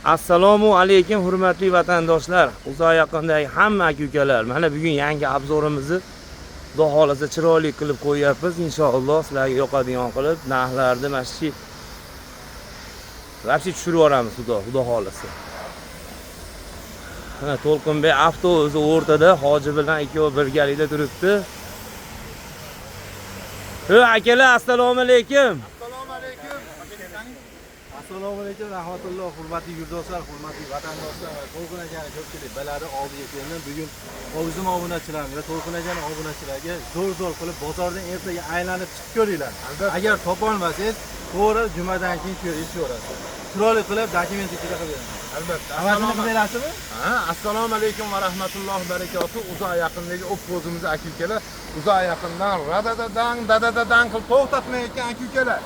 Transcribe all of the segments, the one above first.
Assalomu alaykum hurmatli vatandoshlar. Uzoq yaqindagi hamma aka-ukalar. Mana bugun yangi obzorimizni Xudo xolasa chiroyli qilib qo'yapmiz. Inshaalloh sizlarga yoqadigan qilib narxlarni mana shu vaqti tushirib yuboramiz Xudo xolasa. Ha, To'lqinbek avtobusi o'rtada hoji bilan ikkovi birgalikda turibdi. Akalar, assalomu alaykum. Assalomu alaykum, rahmatulloh, hurmatli yurtdoshlar, hurmatli vatandoshlar va To'lqin akani ko'pchilik biladi, oldiga keldim. Bugun o'zim obunachilarim va To'lqin akani obunachilarga zo'r qilib bozordan ertaga aylanib chiqib ko'ringlar. Agar topa olmasangiz, to'g'ri jumadan keyin ko'rasiz. Chiroyli qilib dokument ichida qilib beraman. Albatta. Avvalini berasizmi? Ha, assalomu alaykum va rahmatullohi barakatuh. Uzoq yaqindagi o'pqozimiz aka-ukalar, uzoq yaqindan dadadadan qilib to'xtatmayotgan aka-ukalar.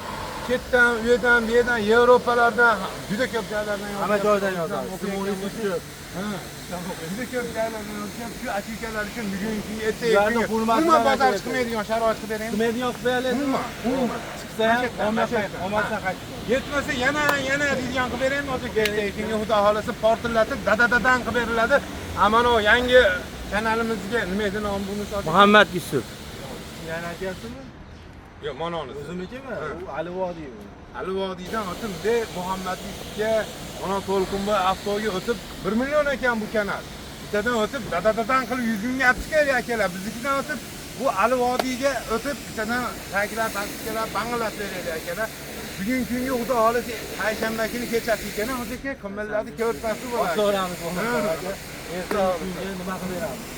Chetdan, u yerdan, bu yerdan, Yevropalardan, juda ko'p joylardan Hamma joydan yozadi. Juda ko'p joylardan yozgan shu aka-ukalar uchun bugungi ertaga umuman bozor chiqmaydigan sharoit qilib beraymi? Chiqmaydigan qilib berasizmi? Chiqsa ham olmasa qaytib. Yetmasa yana deydigan qilib beraymi? Ertaga Xudo xolasa portillatib dadadadan qilib beriladi. Amano yangi kanalimizga nima edi nomi buni sotib? Muhammad Yusuf. Yana aytyapsizmi? Yo'q, manoni. O'zimnikimi? U Ali Vodiy. Ali Vodiydan o'tib de Muhammadlikka, ona To'lqinboy avtoga o'tib 1 million ekan bu kanal. Bittadan o'tib dadadadan qilib 100 mingga chiqadi akalar. Biznikidan o'tib bu Ali Vodiyga o'tib bittadan taglar, tasdiqlar, banglat beradi akalar. Bugungi kunga Xudo xolasa payshanba kuni kechasi ekan, hozirga qimmatlarni ko'rsatib bo'ladi. So'ramiz aka. Erta kunga nima qilib beramiz?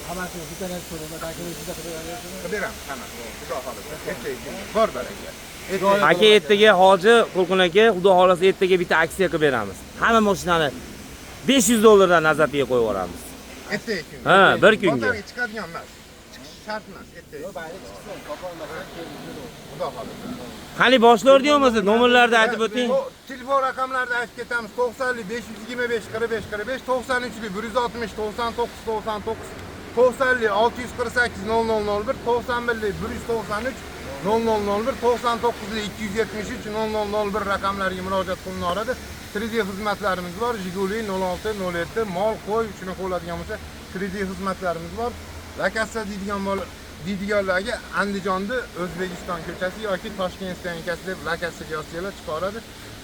Hammasi bittadan so'rayman, dokument ichida qilib beramiz. Qilib beramiz, hammasi. Xudo xolasa. Ertaga bor baraka. Aka ertaga hoji To'lqin aka, Xudo xolasa ertaga bitta aksiya qilib beramiz. Hamma mashinani $500 dan nazarga qo'yib yuboramiz. Ertaga kun. Ha, bir kunga. Bozorga chiqadigan emas. Chiqish shart emas ertaga. Bayram chiqsin, topolmasak Xudo xolasa. Qani boshlar deyapmiz, nomerlarni aytib o'ting. Telefon raqamlarini aytib ketamiz. 90 525 45 45 93 160 99 99 90 648 0001 91 193 0001 99 273 0001 raqamlariga murojaat qilinadi. 3D xizmatlarimiz bor. Jiguli 06 07 mol qo'y shuni qo'ladigan bo'lsa 3D xizmatlarimiz bor. Lakassa deydiganlarga Andijonda O'zbekiston ko'chasi yoki Toshkent stansiyasi deb Lakassa yozsangiz chiqaradi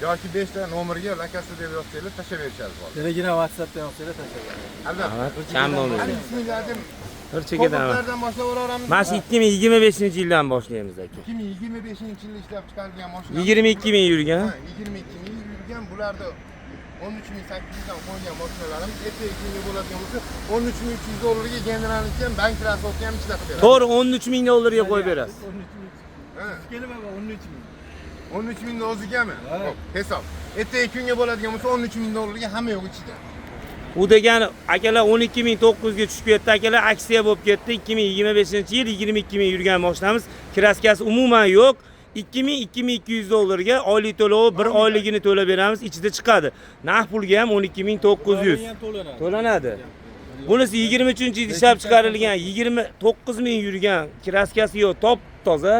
yoki 5 ta nomerga Lakassa deb yozsangiz tashlab berishadi. Telegram, WhatsAppdan yozsangiz tashlab beramiz. Albatta. Kam bo'lmaydi. Bismillah deb Bir chekadaman. Ko'plardan boshlab o'raveramiz. Mana shu 2025-yildan boshlaymiz aka. 2025-yilda ishlab chiqarilgan mashina. 22 ming yurgan. 22 ming yurgan. Bularda 13800 dan qo'ygan mashinalarimiz ertaga kunga bo'ladigan bo'lsa 13300 dollarga generallikka bank transportga ham ichida qilib beradi. To'g'ri, 13 ming dollarga qo'yib berasiz. 13 ming. Ha. Kelma 13 ming. 13 ming o'zigami? Xo'p, hisob. Ertaga kunga bo'ladigan bo'lsa 13 ming dollarga hamma yo'q ichida. U degani akalar 12900 ga tushib ketdi, akalar aksiya bo'lib ketdi. 2025-yil 22 ming yurgan mashinamiz, kraskasi umuman yo'q. 2200 dollarga oylik to'lovi 1 oyligini to'lab beramiz, ichida chiqadi. Narx pulga ham 12900 to'lanadi. Bunisi 23-yil ishlab chiqarilgan, 29 ming yurgan, kraskasi yo'q, top toza.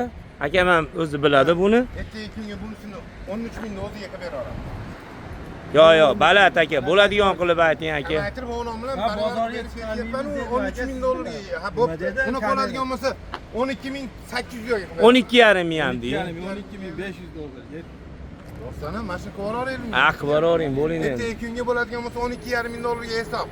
Akam ham o'zi biladi buni. Ertaga kunga bunisini 13 ming o'ziga qilib beraveramiz. Yo'q, balat aka, bo'ladigan qilib ayting aka. Aytib o'g'lim bilan bozorga chiqaryapman, 13 ming dollarga. Ha, bo'pti. Buni qoladigan bo'lsa 12800 yo'q. 12,5 ming ham deydi. 12500 dollar. Rostana mashina qo'raveraylik. Qo'ravering, bo'ling endi. Ertaga kunga bo'ladigan bo'lsa 12,5 ming dollarga hisob.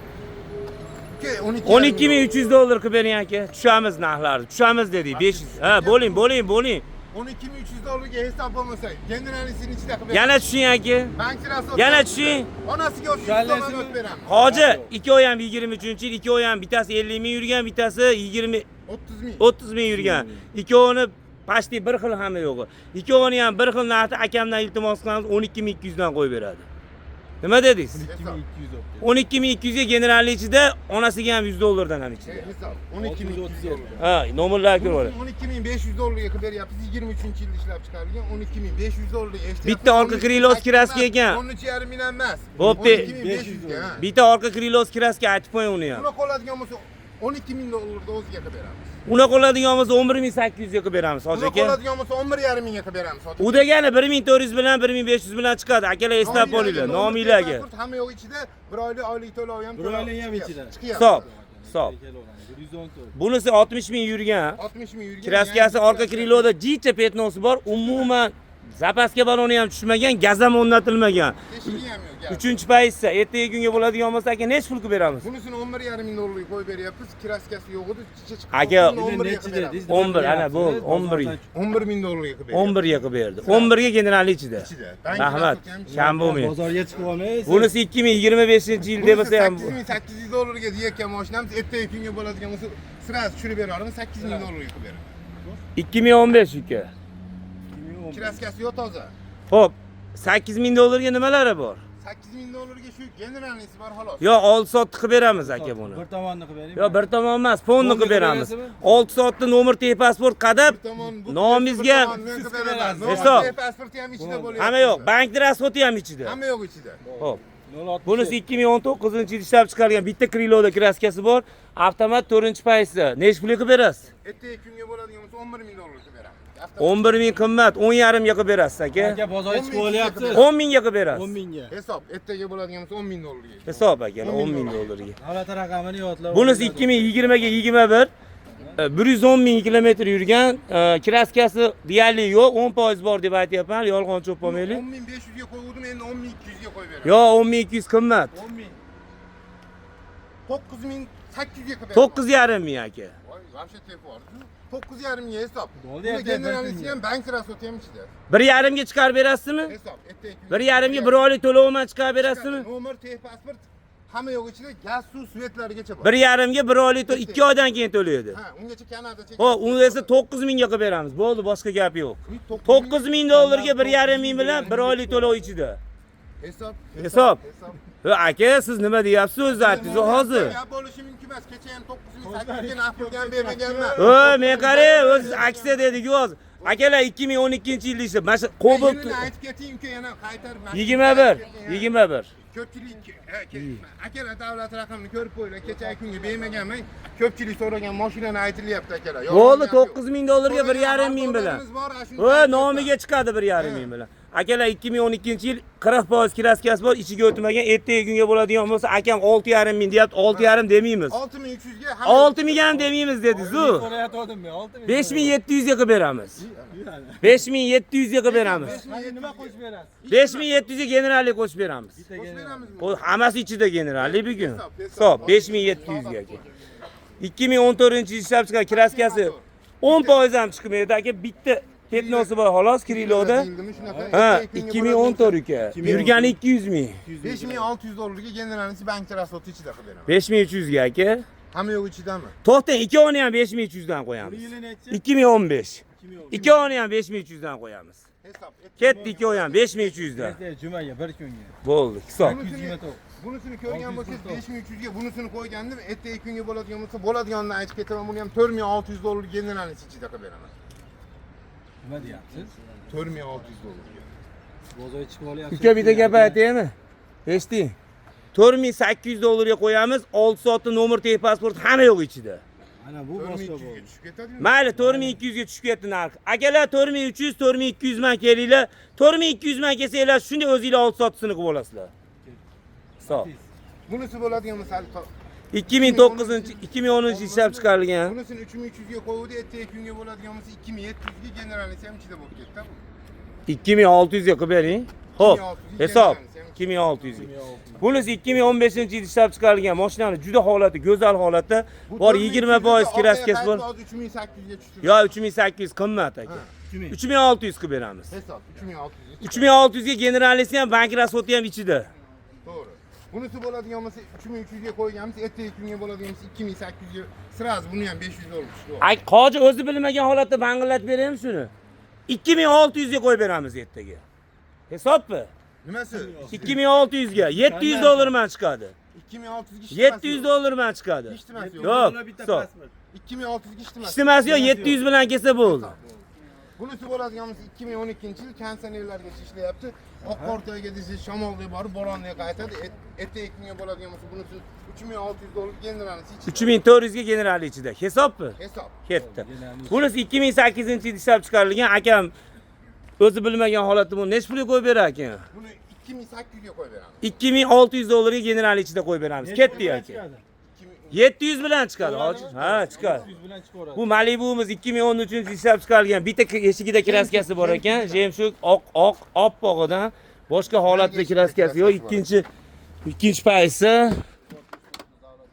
12300 dollar qilib bering aka. Tushamiz narxlarni. Tushamiz dedik. 500. Ha, bo'ling. 12300 dollarga hisob bo'lmasa, generalisini ichida qilib Yana tushing aka. bank transport. Yana tushing. Onasiga 300 so'm o'tib beramiz. Hoji, ikkovi ham 23-yil, ikkovi ham bittasi 50 ming yurgan, bittasi 30 ming yurgan. Ikkovini pashti bir xil hamma yo'g'i. Ikkovini ham bir xil narxda akamdan iltimos qilamiz, 12200 dan qo'yib beradi. Nima dedingiz? 12200 ga generallik ichida, onasiga ham 100 dollardan ham ichida. Hisob 12300 dollar. Ha, nomerlarga ko'ra. 12500 dollarga qilib beryapmiz. 23-yilda ishlab chiqarilgan 12500 dollarga eshitdik. Bitta orqa krilos kraska ekan. 13,5 ming emas. Bo'pti. 12500 ga. Bitta orqa krilos kraska aytib qo'ying uni ham. Buni qoladigan bo'lsa 12.000 dollarda o'ziga qilib beramiz. Unaqa oladigan bo'lsa 11800 ga qilib beramiz, hoji Buni aka. qoladigan bo'lsa 11.5 mingga qilib beramiz. hoji aka. U degani 1400 bilan 1500 bilan chiqadi. Akalar eslab olinglar, nomiylarga. Hamma yo'q ichida bir oylik to'lov ham. Bir oylik ham ichida. Hisob. Hisob. 114. Bunisi 60 ming yurgan. 60 ming yurgan. Kraskasi orqa kriloda jicha petnosi bor. Umuman zapaska baloni ham tushmagan, gaz ham o'rnatilmagan. Teshigi ham yo'q. gap. 3-paytsa ertaga kunga bo'ladigan bo'lsa aka nech pul qilib beramiz? Bunisini 11.5 ming dollarga qo'yib beryapmiz. Kraskasi yo'q edi, chicha chiqib. Aka, 11 ana bu 11. 11 ming dollarga qilib 11 ga qilib berdi. 11 ga generalli ichida. ichida. Rahmat. Kam bo'lmaydi. Bozorga chiqib olmaysiz. Bunisi 2025-yil deb bo'lsa ham 8800 dollarga deyotgan mashinamiz ertaga kunga bo'ladigan bo'lsa sirasi tushirib beramiz, 8000 dollarga qilib beramiz. 2015 uka. Kraskasi yo'q toza. Xo'p, 8000 dollarga nimalari bor? 8000 dollarga shu generalnisi bor xolos. Yo 6 soatni qilib beramiz aka buni. Bir tomonni qilib bering. Yo bir tomon emas, fonni qilib beramiz. berasizmi? 6 soatni nomer pasport qadab Tomon bu nomimizga hisob. hisob. Pasporti ham ichida bo'lyapti. Hamma yo'q, bank rasxoti ham ichida. Hamma yo'q ichida. Xo'p. 060. Bunisi 2019-yil ishlab chiqarilgan bitta kriloda kraskasi bor. Avtomat 4-paysi. Nech pulga qilib berasiz? Ertaga kunga bo'ladigan bo'lsa 11 ming dollar qilib beramiz. 11 ming qimmat, 10,5 ga qilib berasiz aka. Aka bozorga chiqib olyapsiz. 10 mingga qilib berasiz. 10 mingga. Hisob ertaga bo'ladigan bo'lsa 10 ming dollarga. Hisob aka, 10 ming dollarga. Davlat raqamini yodlab. Bunisi 2020 ga 21. 110 ming kilometr yurgan, kraskasi deyarli yo'q, 10% bor deb aytyapman, yolg'on cho'p olmaylik. 10500 ga qo'ygandim, endi 10200 ga qo'yib beraman. Yo, 10200 qimmat. 10 ming. 9800 ga qilib beraman. 9,5 ming aka. Voy, вообще telefon. 9,5 mingga hisob. Bo'ldi, Buni ertaga generalisi ham bank rasxoti ham ichida. 1,5 ga chiqarib berasizmi? Hisob ertaga kunga. 1,5 ga bir oylik to'lovman chiqarib berasizmi? Nomer, pasport hamma yo'q ichida, gaz, suv, svetlarigacha bor. 1,5 ga bir oylik 2 oydan keyin to'laydi. Ha, ungacha Kanada chek. Xo'p, uni esa 9 mingga qilib beramiz. Bo'ldi, boshqa gap yo'q. 9 ming dollarga 1,5 ming bilan bir oylik to'lov ichida. Hisob. Hisob. Aka, siz nima deyapsiz o'zi aytingiz hozir? Gap bo'lishi mumkin emas. Kecha ham 9800 ga naf qilgan bermaganman. Men qaray, o'z aksiya dedik-ku hozir. Akalar 2012-yilda ishib, mana shu Cobalt Yilini aytib keting, uka yana qaytarib. 21. Ko'pchilik akalar davlat raqamini ko'rib qo'yinglar. Kecha kunga bermaganman. Ko'pchilik so'ragan mashinani aytilyapti akalar. Bo'ldi, 9 ming dollarga 1,5 ming bilan. Nomiga chiqadi 1,5 ming bilan. Akalar 2012-yil 40% kraskasi bor, ichiga o'tmagan, ertaga kunga bo'ladigan bo'lsa, akam 6,5 ming deyapti, 6,5 demaymiz. 6300 ga 6 ming ham demaymiz dedingiz-ku. So'rayotgandim men, 6 ming. 5700 ga qilib beramiz. 5700 ga qilib beramiz. Nima qo'shib berasiz? 5700 ga generallik qo'shib beramiz. O hammasi ichida generallik bugun. Hisob 5700 ga aka. 2014-yil ishlab chiqqan kraskasi 10% ham chiqmaydi aka, bitta petnosi bor xolos kriloda. Ha, 2014 aka. Yurgani 200 ming. 5600 dollarga generalisi bank rasxoti ichida qilib beraman. 5300 ga aka. Hamma yo'q ichidami? To'xtang, ikkovini ham 5300 dan qo'yamiz. Yili nechi? 2015. Ikkovini ham 5300 dan qo'yamiz. Hisob. Ketdi ikkovi ham 5300 dan. Ertaga jumaga bir kunga. Bo'ldi, hisob. 229. Bunisini ko'rgan bo'lsangiz 5300 ga bunisini qo'ygandim. Ertaga kunga bo'ladigan bo'lsa, bo'ladiganini aytib ketaman. Buni ham 4600 dollar generalisi ichida qilib beraman. Nima deyapsiz? 4600 dollarga. Bozorga chiqib olyapsiz. Uka bitta gap aytaymi? Eshiting. 4800 dollarga qo'yamiz, 6 soatni nomer pasport hamma yo'q ichida. Ana bu boshqa 4200 ga bo'ldi. tushib ketadi. Mayli, 4200 ga tushib ketdi narx. Akalar 4300, 4200 man kelinglar. 4200 man kelsanglar, shunday o'zingizlar 6 soatini qilib olasizlar. Hisob. Bunisi bo'ladigan bo'lsa 2010-yil ishlab chiqarilgan. Bunisini 3300 ga qo'yuvdi, ertaga kunga bo'ladigan bo'lsa 2700 ga generalisi ham ichida bo'lib ketdi. 2600 ga qilib bering. Xo'p, hisob 2600 ga. Bunisi 2015-yil ishlab chiqarilgan mashinani juda holati, go'zal holatda bor, 20% kraskasi bor. 3800 ga tushdi. Yo, 3800 qimmat aka. 3600 qilib beramiz. Hisob 3600. 3600 ga generalisi ham bank rasxoti ham ichida. To'g'ri. Bunisi bo'ladigan bo'lsa 3300 ga qo'yganmiz, ertaga kunga bo'ladigan bo'lsa 2800 ga. Sirasi buni ham 500 dollar tushdi. Qoji o'zi bilmagan holatda bang'illatib beraymi shuni? 2600 ga qo'yib beramiz ertaga. Hisobmi? Nimasi? 2600 ga 700 dollarman chiqadi. 2600 ga 700 dollarman chiqadi. Ishtimasi yo'q. Yo'q, hisob. 2600 ga ishtimasi. Ishtimasi yo'q, 700 bilan kelsa bo'ldi. Bunisi bo'ladiganimiz 2012-yil kondisionerlargacha ishlayapti. Oqqortoyga desiz shamolga borib, bo'ronga qaytadi. Ertaga bo'ladiganimiz bunisi $3600 generalisi ichida. 3400 ga generali ichida. Hisobmi? Hisob. Ketdi. Bunisi 2008-yil ishlab chiqarilgan. Akam o'zi bilmagan holatda buni necha pulga qo'yib berar ekan? Buni 2800 ga qo'yib beramiz. $2600 ga generali ichida qo'yib beramiz. Ketdi aka. 700 bilan chiqadi. Ha, chiqadi. 100 bilan chiqaveradi. Bu Malibu'miz 2013-yil ishlab chiqarilgan. Bitta eshigida kraskasi bor ekan. Jemshuk oq oppog'idan. Boshqa holatda kraskasi yo'q. Ikkinchi paysi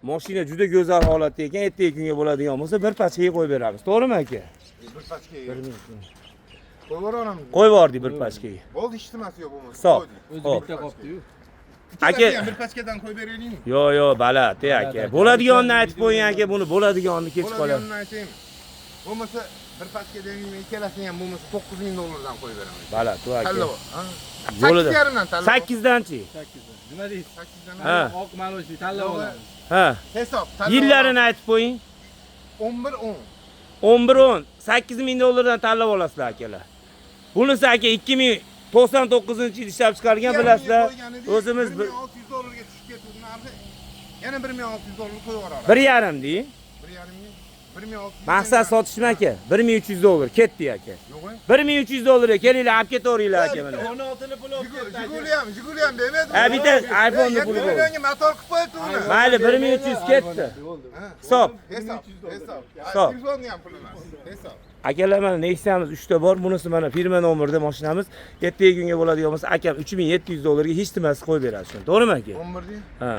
mashina juda go'zal holatda ekan. Ertaga kunga bo'ladigan bo'lsa, bir pachkaga qo'yib beramiz. To'g'rimi aka? Bir pachkaga. Qo'yib yuboramiz. Qo'yib yubordik bir pachkaga. Bo'ldi, ishtimasi yo'q bo'lmasa. Hisob. O'zi bitta qolibdi-yu. Aka, bir pachkadan qo'yib beraylikmi? Yo'q, balat aka. Bo'ladiganini aytib qo'ying aka, buni bo'ladiganini kech qoladi. Bo'ladiganini aytaymi? Bo'lmasa bir pachkadan ikkalasini ham bo'lmasa $9000 dan qo'yib beramiz. Balat aka. Tanlov. Yo'lida. 8,5 dan tanlov. 8danchi? 8 dan. Nima deysiz? 8 dan. Ha. Oq maloshli tanlab olamiz. Ha. Hisob. Yillarini aytib qo'ying. 11-10. 11-10, $8000 dan tanlab olasizlar akalar. Bunisi aka 2099-yil ishlab chiqargan bilasizlar. O'zimiz $1600 ga tushib ketdi narxi. Yana $1600 qo'yib yuboramiz. 1,5 deng. 1,5 Maqsad sotishmi aka? $1300 ketdi aka. $1300 kelinglar, olib ketaveringlar aka mana. 16 ni pul olib ketdi. Jiguli ham demadi. Ha, bitta iPhone'ni puli bor. Motor qilib qo'yibdi uni. Mayli, 1300 ketdi. Hisob. Hisob. Hisob. Telefonni ham puli emas. Hisob. Akalar mana Nexa'miz 3 ta bor. Bunisi mana firma nomerda mashinamiz. Ertaga kunga bo'ladigan bo'lsa, akam $3700 ga hech nimasi qo'yib beradi shuni. To'g'rimi aka? 11 deng. Ha.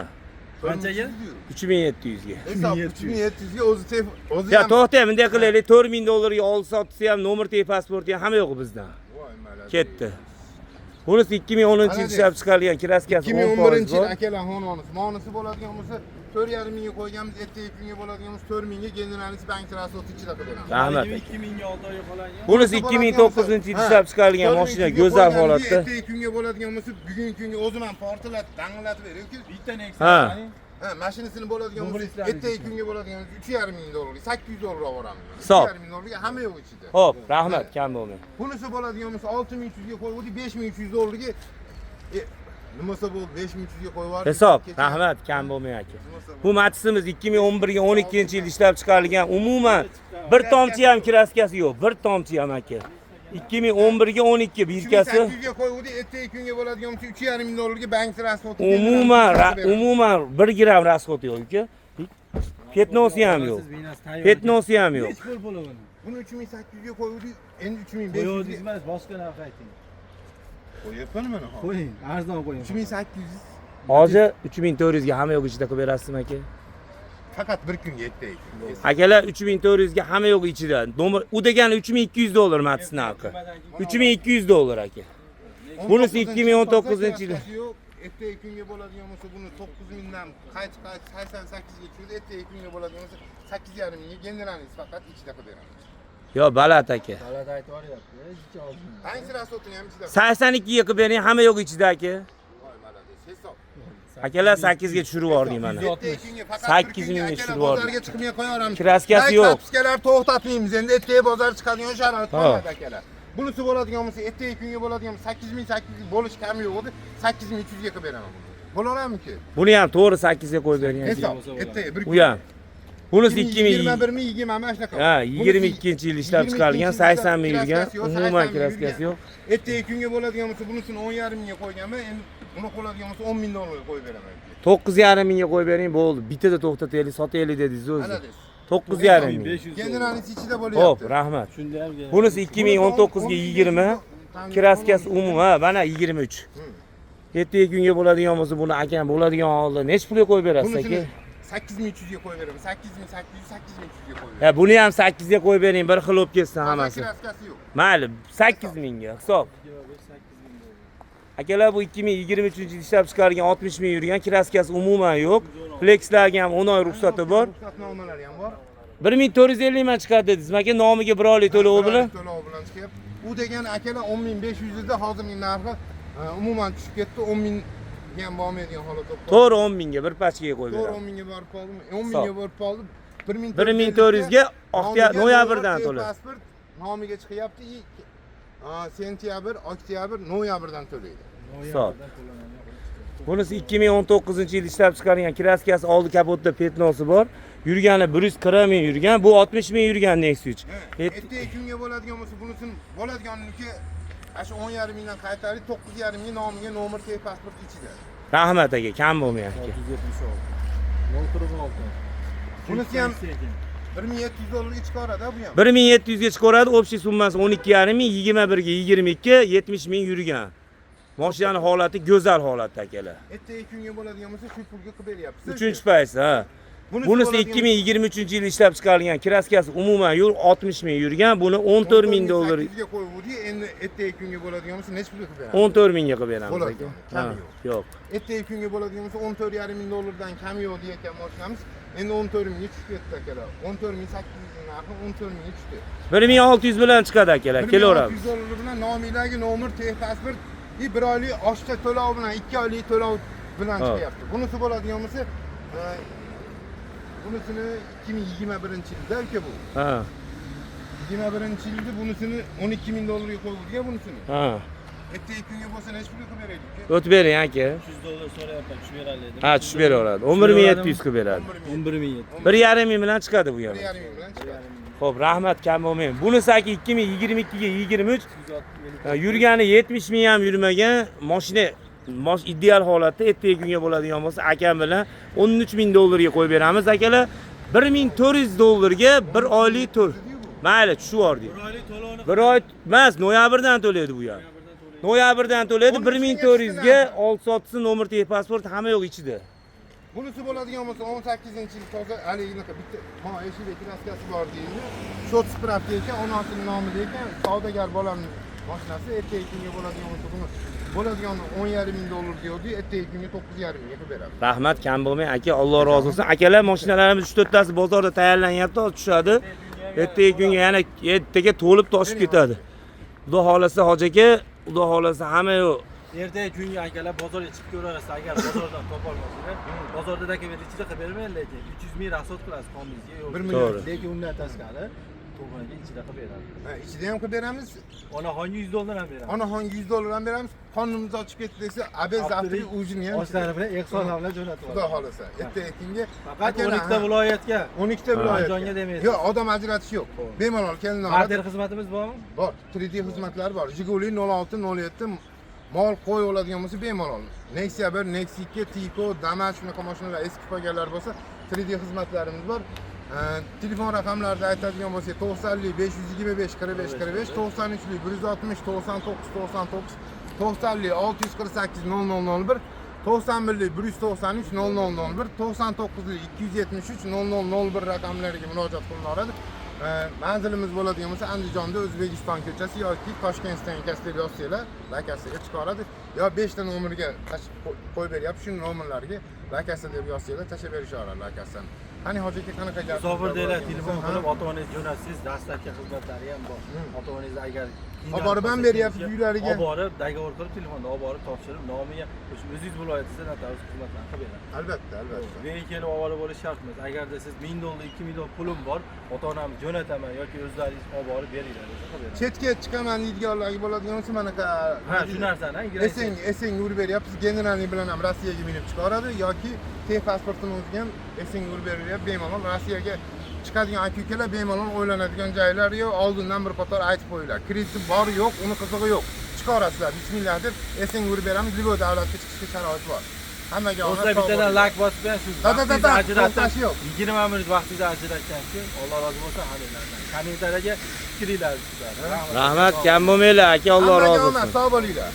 Qanchaga? 3700 ga. Hisob 3700 ga o'zi Ya ham. to'xta, bunday qilaylik. $4000 ga olib sotsa ham, nomer teg pasporti ham hamma yo'q bizdan. Voy malak. Ketdi. Bunisi 2010-yil ishlab chiqarilgan kraskasi 2011-yil akalar xononisi. Monisi bo'ladigan bo'lsa 4,5 mingga qo'yganmiz. Ertaga kunga bo'ladigan bo'lsa 4 mingga generalisi bank transporti ichida qilamiz. Rahmat. 2000 ga 6 oy qolgan. Bunisi 2009-yil ishlab chiqarilgan mashina, go'zal holatda. Ertaga kunga bo'ladigan bo'lsa, bugungi kunga o'zim ham portlatib, danglatib beraylik. Bitta Nexus. Ha. Ha, mashinasini bo'ladigan bo'lsa, ertaga kunga bo'ladigan $3,500, $800 oboramiz. Hisob. $3,500 ga hamma yo'q ichida. Xo'p, rahmat, kam bo'lmang. Bunisi bo'ladigan bo'lsa 6300 ga qo'yib, $5300 ga nimasi bo'ldi? 5300 ga qo'yib yubordik. Hisob, rahmat, kam bo'lmang aka. Bu Matisimiz 2011 ga 12-yil ishlab chiqarilgan. Umuman bir tomchi ham kraskasi yo'q, bir tomchi ham aka. 2011 ga 12 birkasi. 800 ga qo'yib, ertaga kunga bo'ladigan bo'lsa $3,500 ga bank transporti. Umuman 1 gram rasxod yo'q aka. Petnosi ham yo'q. Petnosi ham yo'q. Hech pul puli buni. Buni 3800 ga qo'yib, endi 3500 Qo'yodingiz emas, boshqa narx ayting. qo'yapman mana. Qo'ying, arzon qo'ying. 3800 Hozir 3400 ga hamma yo'q ichida qilib berasizmi aka? faqat bir kunga ertaga. Akalar 3400 ga hamma yo'q ichida. Nomer u degani $3200 Matisning haqi. $3200 aka. Bunisi 2019-yil. Ertaga kunga bo'ladigan bo'lsa buni 9000 dan qayt 88 ga tushirdi. Ertaga kunga bo'ladigan bo'lsa 8,5 mingga generalist faqat ichida qilib beramiz. Yo, balat aka. Balat aytib oryapti, hech olmaydi. Bank transportini ham ichida. 82 ga qilib bering, hamma yo'q ichida aka. Voy malades, hisob. Akalar 8 ga tushirib yubordik mana. Ertaga kunga faqat 8 mingga tushirib yubordik. bozorga chiqmay qo'yaveramiz. Kraskasi yo'q. Taksilar to'xtatmaymiz. Endi ertaga bozor chiqadigan sharoit qoladi akalar. Bunisi bo'ladigan bo'lsa, ertaga kunga bo'ladigan 8800 bo'lish kam yo'q edi. 8300 ga qilib beraman buni. Bo'laveramiki? Buni ham to'g'ri 8 ga qo'yib bering aka. Hisob. Ertaga bir U ham. Bunisi 21 mi 20 mi shunaqa. Ha, 22-yil ishlab chiqarilgan, 80 ming yurgan, umuman kraskasi yo'q. Ertaga kunga bo'ladigan bo'lsa, bunisini 10,5 mingga qo'yganman. Endi buni qo'yadigan bo'lsa $10,000 qo'yib beraman. 9,5 mingga qo'yib bering, bo'ldi. Bittada to'xtataylik, sotaylik dedingiz o'zi. 9,5 ming. Generalisi ichida bo'lyapti. Xo'p, rahmat. Shunda ham gel. Bunisi 2019 ga 20, kraskasi umuman mana 23. Ertaga kunga bo'ladigan bo'lsa, buni akam bo'ladigan holda necha pulga qo'yib berasiz aka? 8300 ga qo'yib beraman. 8800, 8300 ga qo'yib beraman. Ha, buni ham 8 ga qo'yib bering, bir xil bo'lib ketsin hammasi. Kraskasi yo'q. Mayli, 8 mingga hisob. Akalar bu 2023-yil ishlab chiqargan 60 ming yurgan, kraskasi umuman yo'q. Flexlarga ham 10 oy ruxsati bor. Ruxsatnomalari ham bor. 1450 man chiqadi dedingiz. Aka nomiga 1 oylik to'lov bilan. To'lov bilan chiqyapti. U degani akalar 10500 da hozirning narxi umuman tushib ketdi. 10000 ham bo'lmaydigan holatda. To'g'ri 10 mingga bir pachkaga qo'yib To'g'ri beraman. 10 mingga borib qoldim. 10 mingga borib qoldim. 1400 ga noyabrdan to'lab. Pasport nomiga chiqyapti. Sentyabr, oktyabr, noyabrdan to'laydi. Hisob. Bunisi 2019-yil ishlab chiqarilgan, kraskasi oldi kapotda petnosi bor. Yurgani 140 ming yurgan, bu 60 ming yurgan Nexus 3. Ertaga kunga bo'ladigan bo'lsa, bunisini bo'ladiganligi shu 10,5 mingdan qaytarib 9,5 ming nomiga nomer pasport ichida. Rahmat aka, kam bo'lmayapti. 676. Bunisi ham 1700 dollarga chiqaradi bu ham. 1700 ga chiqaradi, общий summasi 12,5 ming, 21 ga 22, 70 ming yurgan. Mashinani holati go'zal holatda akalar. Ertaga kunga bo'ladigan bo'lsa, shu pulga qilib beryapsiz. 3-paysi, ha. Bunisi 2023 yil ishlab chiqarilgan, kraskasi umuman 60 ming yurgan, buni 14 ming dollar. 8 ga qo'yuvdi, endi ertaga kunga bo'ladigan bo'lsa, necha pulga qilib beramiz? 14 mingga qilib beramiz Bo'ladi, aka. kam Yo'q. Ertaga kunga bo'ladigan bo'lsa 14,5 ming dollardan kam yo'q deyotgan mashinamiz endi 14 mingga tushib ketdi akalar. 14,800 ming narxi 14 mingga tushdi. 1600 bilan chiqadi akalar, kelaveramiz. 1600 dollar bilan nomidagi nomer pasport bir oylik oshcha to'lov bilan 2 oylik to'lov bilan chiqyapti. Bunisi bo'ladigan bo'lsa bunisini 2021-yilda aka bu. Ha. 21-yilda bunisini 12 ming dollarga qo'ydik bunisini. Ha. Ertaga kunga bo'lsa necha pulga qilib beraylik? O'tib bering aka. 300 dollar so'rayapman, tushib beradi. Ha, tushib beraveradi. 11700 qilib beradi. 11700. 1,5 ming bilan chiqadi bu ham. 1,5 ming bilan chiqadi. Xo'p, rahmat, kam bo'lmang. Bunisi aka 2022 ga 23 yurgani 70 ming ham yurmagan, mashina ideal holatda ertaga kunga bo'ladigan bo'lsa, akam bilan 13 ming dollarga qo'yib beramiz akalar. 1400 dollarga bir oylik tur. Mayli, tushib yubordik. Bir oy emas, noyabrdan to'laydi bu ham. Noyabrdan to'laydi, 1400 ga oldi sotisi, nomer pasport hamma yo'q ichida. Bunisi bo'ladigan bo'lsa 18-yil toza haligiga bitta eshikda kraskasi bor deydi. Shot spravka ekan, onasining nomida ekan, savdogar bolamning mashinasi ertaga kunga bo'ladigan bo'lsa buni bo'ladigan 10,5 ming dollar deydi, ertaga kunga 9,5 mingga qilib beramiz. Rahmat, kam bo'lmang aka, Alloh rozi bo'lsin. Akalar, mashinalarimiz 3-4 tasi bozorda tayyorlanyapti, tushadi. Ertaga kunga yana ertaga to'lib toshib ketadi. Xudo xolasa hoji aka, xudo xolasa hamma yo'q. Ertaga kunga akalar bozorga chiqib ko'rasiz, agar bozordan topolmasangiz, bozorda ichida qilib bermayman, lekin 300 ming rasot qilasiz qoningizga. 1 million. Lekin undan tashqari to'g'riga ichida qilib beramiz. Ha, ichida ham qilib beramiz. Onaxonga 100 dollar ham beramiz. Onaxonga 100 dollar ham beramiz. Qonimiz ochib ketdi desa, abez zavtri ujini ham oshlari bilan ehson bilan jo'natib Xudo xolasa. Ertaga kunga faqat 12 ta viloyatga 12 ta viloyatga. Andijonga demaysiz. Yo'q, odam ajratish yo'q. Bemalol kelinadi. Barter xizmatimiz bormi? Bor, 3D xizmatlari bor. Jiguli 06 07 mol qo'y oladigan bo'lsa bemalol. Nexia 1, Nexia 2, Tico, Damas shunaqa mashinalar eski qolganlar bo'lsa 3D xizmatlarimiz bor. Telefon raqamlarida aytadigan bo'lsak 90 525 45 45, 93 160 99 99, 90 648 0001, 91 193 0001, 99 273 0001 raqamlariga murojaat qilinadi. Manzilimiz bo'ladigan bo'lsa Andijonda O'zbekiston ko'chasi yoki Toshkent stansiyasida yozsanglar, lakasiga chiqaradi. Yo 5 ta nomerga qo'yib beryapti, shu nomerlarga lakasi deb yozsanglar, tashlab berishadi lakasini. Qani hoji aka qanaqa gap? Musofirdalar telefon qilib ota-onangiz jo'natsangiz, dastlabki xizmatlari ham bor. Ota-onangiz agar olib borib ham beryapsiz uylariga. Olib borib, dogovor qilib telefonda olib borib topshirib, nomiga o'zingiz viloyatida notarius xizmatlarini qilib beradi. Albatta, albatta. Men kelib olib bo'lish shart emas. Agarda siz 1000 dollar, 2000 dollar pulim bor, ota-onamni jo'nataman yoki o'zlaringiz olib borib beringlar desa qilib beradi. Chetga chiqaman deydiganlarga bo'ladigan bo'lsa mana shu narsani esing urib beryapsiz. Generalniy bilan ham Rossiyaga minib chiqaradi yoki pasportini o'ziga ham esing urib beryapti. Bemalol Rossiyaga chiqadigan aka-ukalar bemalol o'ylanadigan joylari yo'q. Oldindan bir qator aytib qo'yinglar. Krediti bor yo'q, uni qizig'i yo'q. Chiqarasizlar. Bismillah deb esing urib beramiz. Livo davlatga chiqishga sharoit bor. Hammaga o'sha bittadan lak bosib ben shu. Ajratasiz yo'q. 20 minut vaqtingizni ajratgan uchun Alloh rozi bo'lsin hammalardan. Kommentariyaga fikringizni yozinglar. Rahmat, kam bo'lmanglar aka, Alloh rozi bo'lsin. Sog' bo'linglar.